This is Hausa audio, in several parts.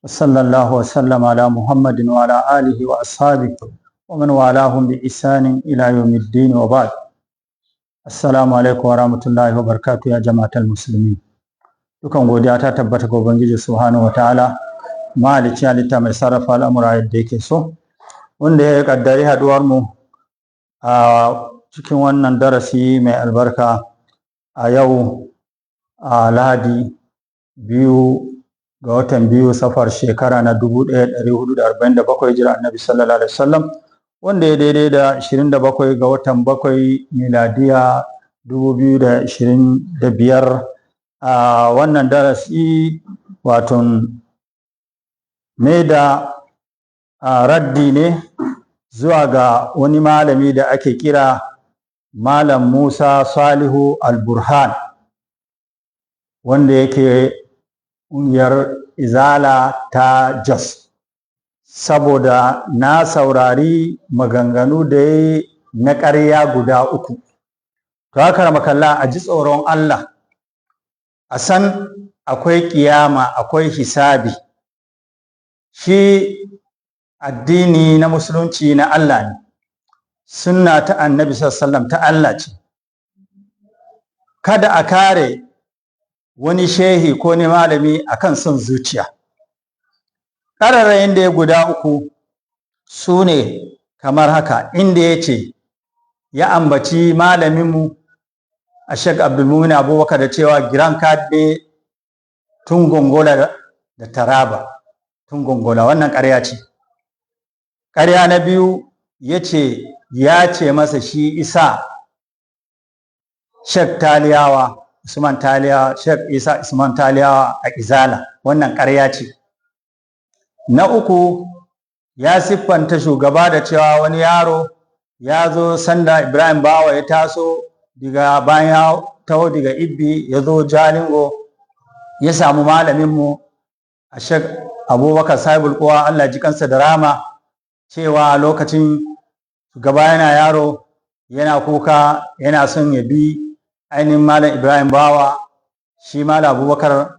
وصلى الله وسلم على محمد وعلى آله وأصحابه ومن والاهم بإحسان إلى يوم الدين وبعد. Assalamu alaikum warahmatullahi wabarakatuh ya jama'atul muslimin. Dukan godiya ta tabbata ga Ubangiji Subhanahu wataala, mahalicci halitta mai sarrafa al'amura yadda yake so, wanda ya kaddari haduwar mu a cikin wannan darasi mai albarka a yau a Lahadi 2 ga watan 2 safar shekara na 1447 hijira Annabi sallallahu alaihi wasallam, wanda ya daidai da 27 ga watan 7 miladiya 2025. a wannan darasi waton mai da raddi ne zuwa ga wani malami da ake kira Malam Musa Salihu Al-Burhan, wanda yake ƙungiyar Izala ta Jos. Saboda na saurari maganganu da ya yi na ƙarya guda 3. To haka makalla a ji tsoron Allah, a san akwai ƙiyama, akwai hisabi. Shi addini na musulunci na Allah ne, sunna ta Annabi sallallahu alaihi wasallam ta Allah ce. Kada a kare wani shehi ko ne malami akan son zuciya. Ƙararrayin da ya guda 3 su ne kamar haka, inda ya ce ya ambaci malaminmu a Sheikh Abdulmumin Abubakar da cewa giran kadde tun gongola da Taraba, tun gongola, wannan ƙarya ce. Ƙarya na biyu ya ce masa shi isa Sheikh Taliyawa Usman Taliyawa, Sheikh Isa Usman Taliyawa a Izala, wannan ƙarya ce. Na 3 ya siffanta shugaba da cewa wani yaro ya zo sanda Ibrahim Bawa ya taso daga bayan ya taho daga Ibbi ya zo Jalingo ya samu malaminmu a Sheikh Abubakar Sahibul Quwa, Allah ji kansa da rama, cewa lokacin shugaba yana yaro yana kuka yana son ya bi ainihin Malam Ibrahim Bawa, shi Malam Abubakar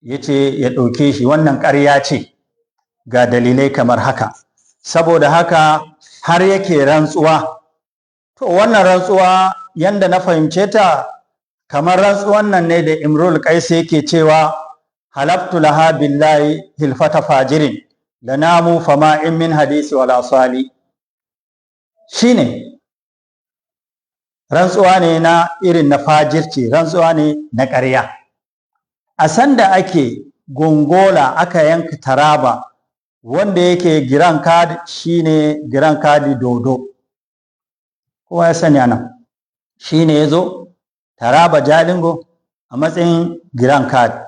ya ce ya ɗauke shi. Wannan ƙarya ce ga dalilai kamar haka. Saboda haka har yake rantsuwa. To wannan rantsuwa yanda na fahimce ta, kamar rantsuwan nan ne da Imrul Qais yake cewa halaftu laha billahi hilfata fajirin da namu fama in min hadisi wala sali. Shine rantsuwa ne na irin na fajirci, rantsuwa ne na ƙarya. A sanda ake gongola aka yanka Taraba, wanda yake giran kadi shine giran kadi Dodo, kowa ya sani anan, shine yazo Taraba Jalingo a matsayin giran kadi.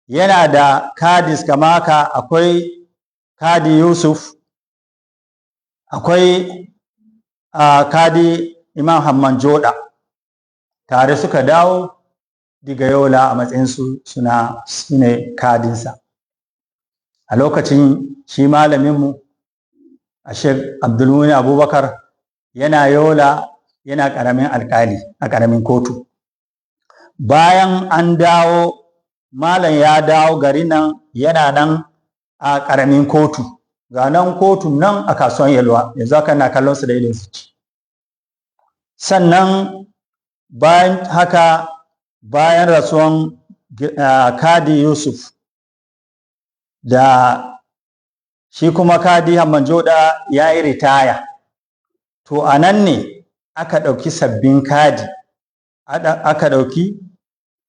Yana da kadis kama haka, akwai kadi Yusuf, akwai kadi Imam Hamman Joda, tare suka dawo daga Yola a matsayin su ne kadinsa. A lokacin shi malaminmu a Sheikh Abdulmumin Abubakar yana Yola, yana ƙaramin alƙali a ƙaramin kotu. Bayan an dawo, malam ya dawo garin nan, yana nan a ƙaramin kotu. Ga nan kotu nan a kasuwan Yalwa, yanzu haka na kallon su da idon su ci. Sannan bayan haka, bayan rasuwan Kadi Yusuf da shi kuma Kadi Hamman Joda ya yi ritaya, to a nan ne aka ɗauki sabbin kadi, aka ɗauki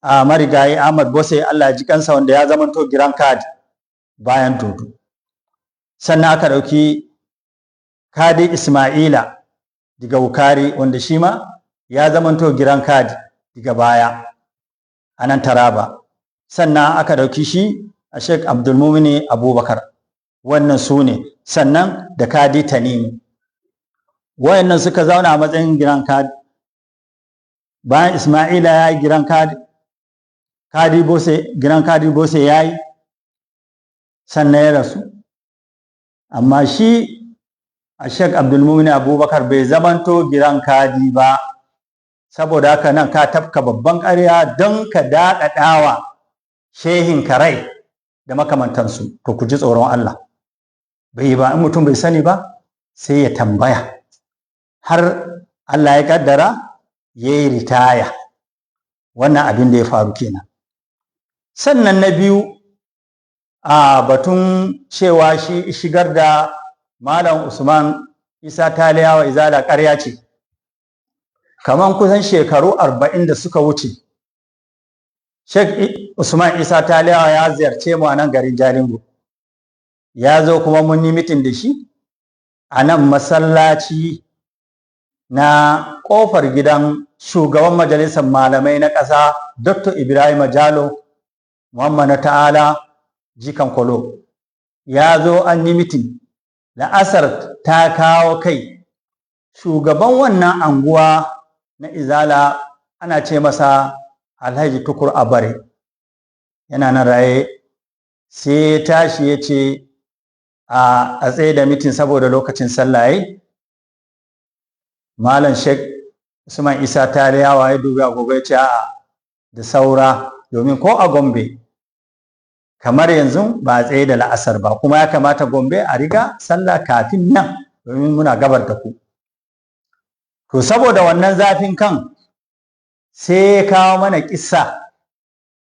a marigayi Ahmad Bose, Allah ji kansa, wanda ya zamanto giran kadi bayan Dodo. Sannan aka ɗauki Kadi Ismaila daga Wukari, wanda shi ma ya zamanto giran kadi daga baya a nan Taraba. Sannan aka ɗauki shi a Sheikh Abdulmumin Abubakar. Wannan su ne, sannan da Kadi Tanimu. Wayannan suka zauna a matsayin giran kadi. Bayan Ismaila ya yi giran kadi, giran kadi Bose ya yi, sannan ya rasu. Amma shi a Sheikh Abdulmumin Abubakar bai zamanto giran kadi ba. Saboda haka nan ka tafka babban ƙarya don ka daɗaɗawa shehin karai. da makamantansu, to ku ji tsoron Allah. Bai yi ba, in mutum bai sani ba sai ya tambaya har Allah ya kaddara ya yi ritaya. Wannan abin da ya faru kenan. Sannan na biyu, a batun cewa shi shigar da Malam Usman Isa Taliyawa Izala ƙarya ce. Kaman kusan shekaru 40 da suka wuce, Sheikh Usman Isa Taliyawa ya ziyarce mu a nan garin Jalingo. Ya zo kuma mun yi mitin da shi a nan masallaci na ƙofar gidan shugaban majalisar malamai na ƙasa Dr. Ibrahim Jalo Muhammad Ta'ala Jikan Kolo. Ya zo an yi mitin, la'asar ta kawo kai, shugaban wannan anguwa na Izala ana ce masa Alhaji Tukur Abare, yana nan raye, sai ya tashi ya ce a tsaye da mitin saboda lokacin sallah yayi. Malam Sheikh Usman Isa Taliyawa ya dubi agogo ya ce a'a da saura, domin ko a Gombe kamar yanzu ba a tsaye da la'asar ba, kuma ya kamata Gombe a riga sallah kafin nan domin muna gabar da ku. To saboda wannan zafin kan sai ya kawo mana kissa,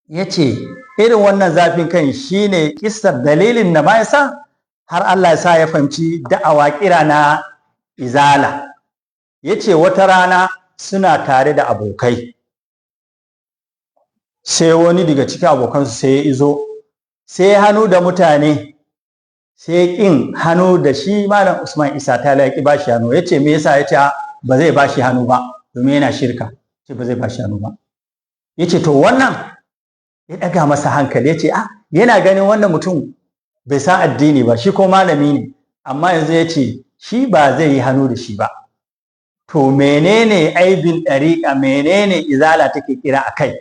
ya ce irin wannan zafin kan shine kissar dalilin da ma yasa har Allah ya sa ya fahimci da'awa kira na Izala. Ya ce wata rana suna tare da abokai, sai wani daga cikin abokansu sai ya izo, sai ya hannu da mutane, sai ya ƙin hannu da shi Malam Usman Isa Taliyawa ya ƙi ba shi hannu. Ya ce me yasa? Ya ce ba zai ba shi hannu ba domin yana shirka. Ce ba zai ba shi hannu ba. Ya ce to wannan ya ɗaga masa hankali, ya ce yana ganin wannan mutum bai san addini ba, shi ko malami ne, amma yanzu ya ce shi ba zai yi hannu da shi ba. To menene aibin ɗariƙa, menene Izala take kira a kai?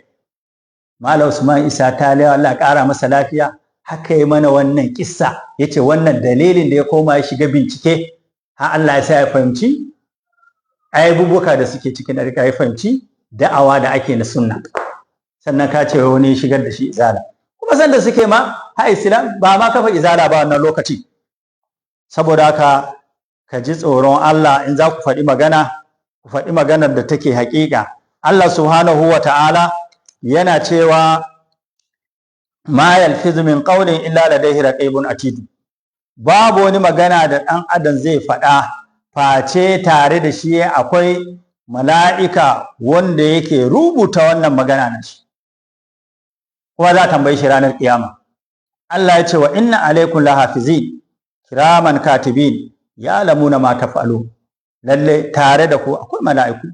Malam Usman Isa Taliyawa Allah ƙara masa lafiya haka yi mana wannan kissa. Ya ce wannan dalilin da ya koma ya shiga bincike har Allah ya sa ya fahimci aibubuka da suke cikin ɗariƙa, ya fahimci da'awa da ake na sunna. Sannan ka ce wani shigar da shi Izala, kuma sanda suke ma ha Islam ba ma kafa Izala ba wannan lokaci. Saboda haka ka ji tsoron Allah in za ku faɗi magana, ku faɗi maganar da take haƙiƙa. Allah subhanahu wa ta'ala yana cewa ma yalfizu min qawlin illa ladayhi raqibun atid. Babu wani magana da ɗan adam zai faɗa face tare da shi akwai mala'ika wanda yake rubuta wannan magana na shi, kuma za a tambayi shi ranar kiyama. Allah ya ce wa inna alaikum lahafizin kiraman katibin ya'lamuna ma taf'alun. Lalle tare da ku akwai mala'iku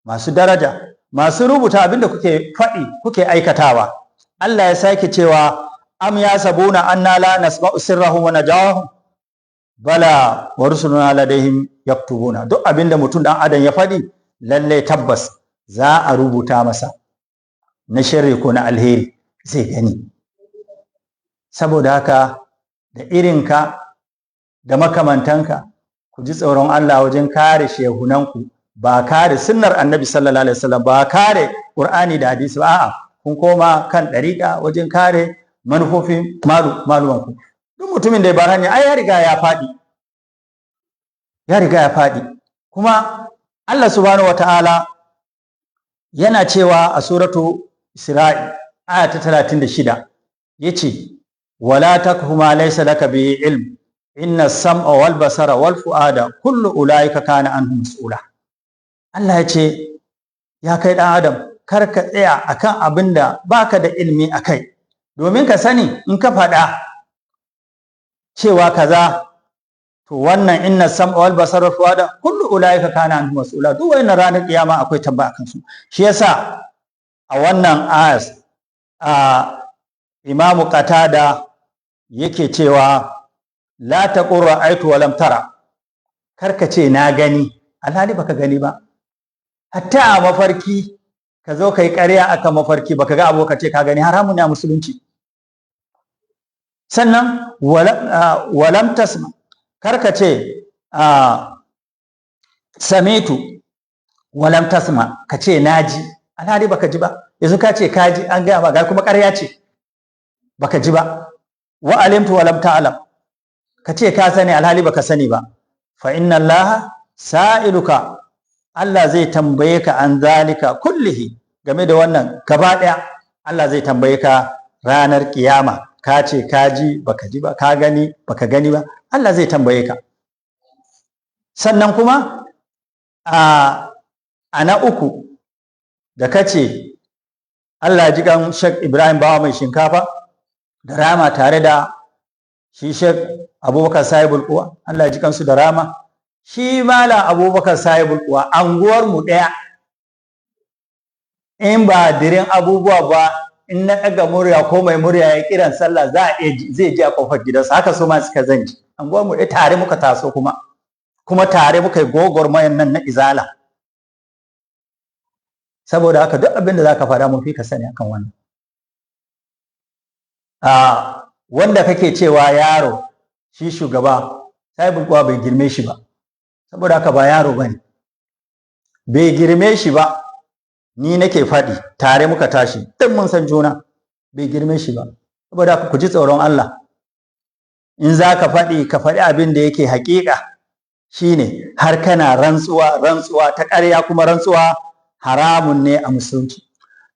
masu daraja, masu rubuta abinda kuke faɗi kuke aikatawa. Allah ya sake cewa am yasabuna anna la nasma'u sirrahum wa najawahum bala wa rusuluna ladaihim yaktubuna. Duk abinda mutum dan adam ya faɗi lalle tabbas za a rubuta masa, na sharri ko na alheri zai gani. Saboda haka da irinka da makamantanka ku ji tsoron Allah wajen kare shehunanku, ba kare sunnar annabi sallallahu alaihi wasallam, ba kare Qur'ani da hadisi ba, a'a kun koma kan ɗariƙa wajen kare manufofin malumanku. Duk mutumin da ya bar hanya ai ya riga ya faɗi. Kuma Allah subhanahu wata'ala yana cewa a suratu Isra'i aya ta 36 yace wala takfu ma laysa laka bi ilm inna as-sam'a wal basara wal fu'ada kullu ulaika kana anhu mas'ula. Allah ya ce ya kai dan adam kar ka tsaya akan abinda baka da ilmi akai, domin ka sani in ka faɗa cewa kaza to wannan inna as-sam'a wal basara wal fu'ada kullu ulaika kana anhu mas'ula. Duk wannan ranar kiyama akwai tambaya akan su. Shi yasa a wannan ayat Imamu Qatada yake cewa la taqur ra'aytu wa lam tara, karka ce na gani alhali baka gani ba. Hatta a mafarki ka zo kai ƙarya akan mafarki baka ga abu ka ce ka gani, haramun ne a musulunci. Sannan walam tasma, karka ce samitu walam tasma, ka ce naji alhali baka ji ba. Yanzu ka ce kaji an gaya ba, ga kuma ƙarya ce baka ji ba. wa alimtu wa lam ta'lam, ka ce ka sani alhali baka sani ba, fa inna Allah sa'iluka, Allah zai tambaye ka an zalika kullihi, game da wannan gaba ɗaya Allah zai tambaye ka ranar kiyama. Ka ce ka ji baka ji ba, ka gani baka gani ba, Allah zai tambaye ka. Sannan kuma a na uku da ka ce Allah ji kan Sheikh Ibrahim Bawa mai shinkafa da rama, tare da shi Sheikh Abubakar Sahibul Quwa, Allah ji kansu da rama. Shi Malam Abubakar Sahibul Quwa anguwar mu ɗaya, in ba dirin abubuwa ba, in na ɗaga murya ko mai murya ya kiran sallah zai ji a kofar gidansa. Haka su ma suka zanji, anguwar mu ɗaya, tare muka taso, kuma tare muka yi gogormayan nan na izala. Saboda haka duk abin da za ka faɗa mun fi ka sani akan wannan. Wanda kake cewa yaro, shi shugaba Sahibul Quwa bai girme shi ba, saboda haka ba yaro bane, bai girme shi ba. Ni nake faɗi, tare muka tashi, duk mun san juna, bai girme shi ba. Saboda haka ku ji tsoron Allah. In za ka faɗi abin da yake haƙiƙa, shine har kana rantsuwa ta ƙarya, kuma rantsuwa haramun ne a musulunci,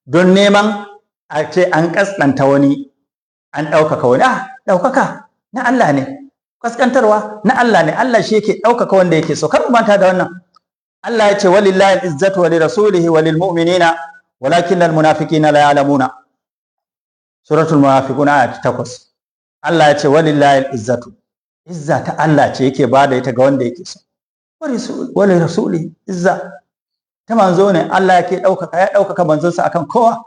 don neman a ce an ƙasƙanta wani, an ɗaukaka wani. Ɗaukaka na Allah ne, ƙasƙantarwa na Allah ne. Allah shi yake ɗaukaka wanda yake so. Kar mu manta da wannan. Allah ya ce walillahi al-izzatu wa lirasulihi wa lilmu'minina walakinnal munafiqina la ya'lamuna. Suratul Munafiqun ayat 8. Allah ya ce walillahi al-izzatu, izza ta Allah ce yake bada ita ga wanda yake so. Wa lirasulihi, izza ta manzo ne, Allah yake ɗaukaka, ya ɗaukaka manzonsa akan kowa.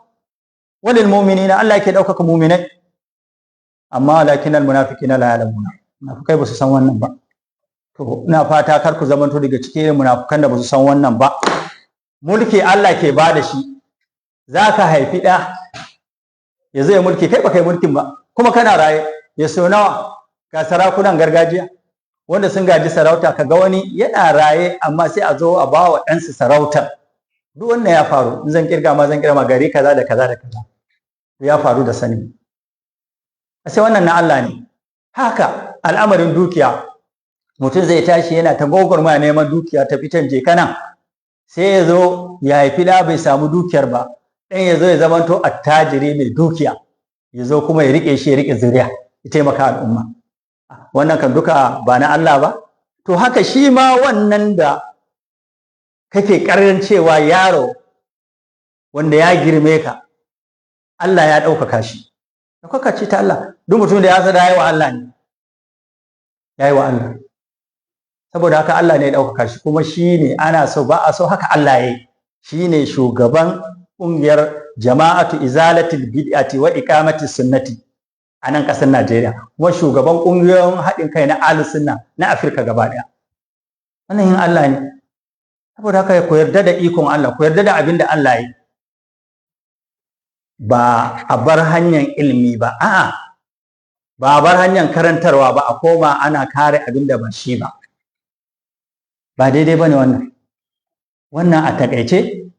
Wa lilmu'minina, Allah yake ɗaukaka mu'minai. Amma walakinnal munafiqina la ya'lamuna, munafikai ba su san wannan ba. To ina fata kar ku zamanto daga cikin munafukan da ba su san wannan ba. Mulki Allah ke ba da shi. Za ka haifi ɗa ya zai mulki, kai ba kai mulkin ba, kuma kana raye. Ya so nawa ga sarakunan gargajiya wanda sun gaji sarauta, ka ga wani yana raye amma sai a zo a ba wa ɗansu sarautar. Duk wannan ya faru. In zan kirga ma gari kaza da kaza da kaza ya faru da sani. Sai wannan na Allah ne. Haka al'amarin dukiya, mutum zai tashi yana ta gwagwarmaya neman dukiya, ta fitan je kana, sai ya zo ya haifi da bai samu dukiyar ba, ɗan ya zo ya zamanto attajiri mai dukiya, ya zo kuma ya riƙe shi, ya riƙe zuriya, ya taimaka al'umma. Wannan kan duka ba na Allah ba. To haka shi ma wannan da kake ƙarin cewa yaro wanda ya girme ka, Allah ya ɗaukaka shi. Ɗaukaka ce ta Allah. Duk mutum da ya sada ya yi wa Allah ne, ya yi wa Allah. Saboda haka Allah ne ya ɗaukaka shi, kuma shi ne ana so ba a so, haka Allah ya yi. Shi ne shugaban ƙungiyar Jama'atu Izalatul Bid'ati wa Iqamati Sunnati a nan ƙasar Najeriya, kuma shugaban ƙungiyoyin haɗin kai na Ahlus Sunna na Afirka gaba ɗaya. Wannan yin Allah ne. Saboda haka ku yarda da ikon Allah, ku yarda da abin da Allah ya yi. Ba a bar hanyar ilimi ba, a'a, ba a bar hanyar karantarwa ba, a koma ana kare abin da ba shi ba. Ba daidai ba ne wannan. Wannan a taƙaice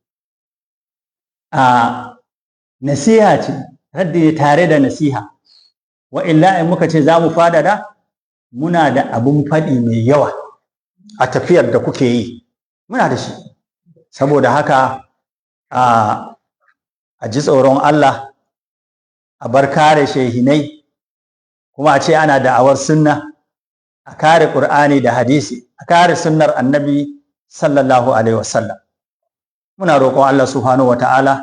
a nasiha ce, raddi tare da nasiha. Wa illa in muka ce za mu fadada, muna da abun faɗi mai yawa a tafiyar da kuke yi, muna da shi. Saboda haka a ji tsoron Allah, a bar kare shehinai, kuma a ce ana da'awar sunna, a kare Qur'ani da hadisi, a kare sunnar annabi sallallahu alaihi wasallam. Muna roƙon Allah subhanahu wata'ala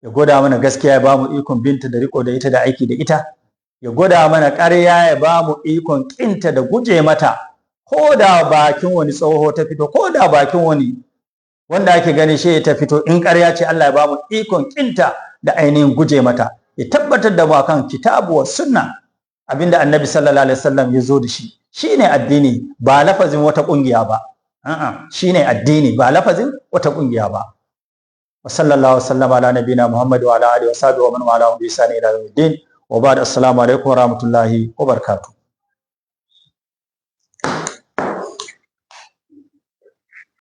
ya gwada mana gaskiya, ya ba mu ikon binta da riko da ita da aiki da ita, ya gwada mana ƙarya, ya ba mu ikon ƙinta da guje mata, ko da bakin wani tsoho ta fito, ko da bakin wani wanda ake gani shi ta fito, in ƙarya ce Allah ya ba mu ikon ƙinta da ainihin guje mata, ya tabbatar da mu akan kitabu wa sunna, abinda annabi sallallahu alaihi wasallam ya zo da shi. Shine addini, ba lafazin wata ƙungiya ba. Shine addini, ba lafazin wata ƙungiya ba. Wa sallallahu wasallama ala nabina Muhammad wa ala alihi wa sahbihi wa man wala bi ihsan ila yawmiddin. Wa ba'd, assalamu alaikum wa rahmatullahi wa barakatuh.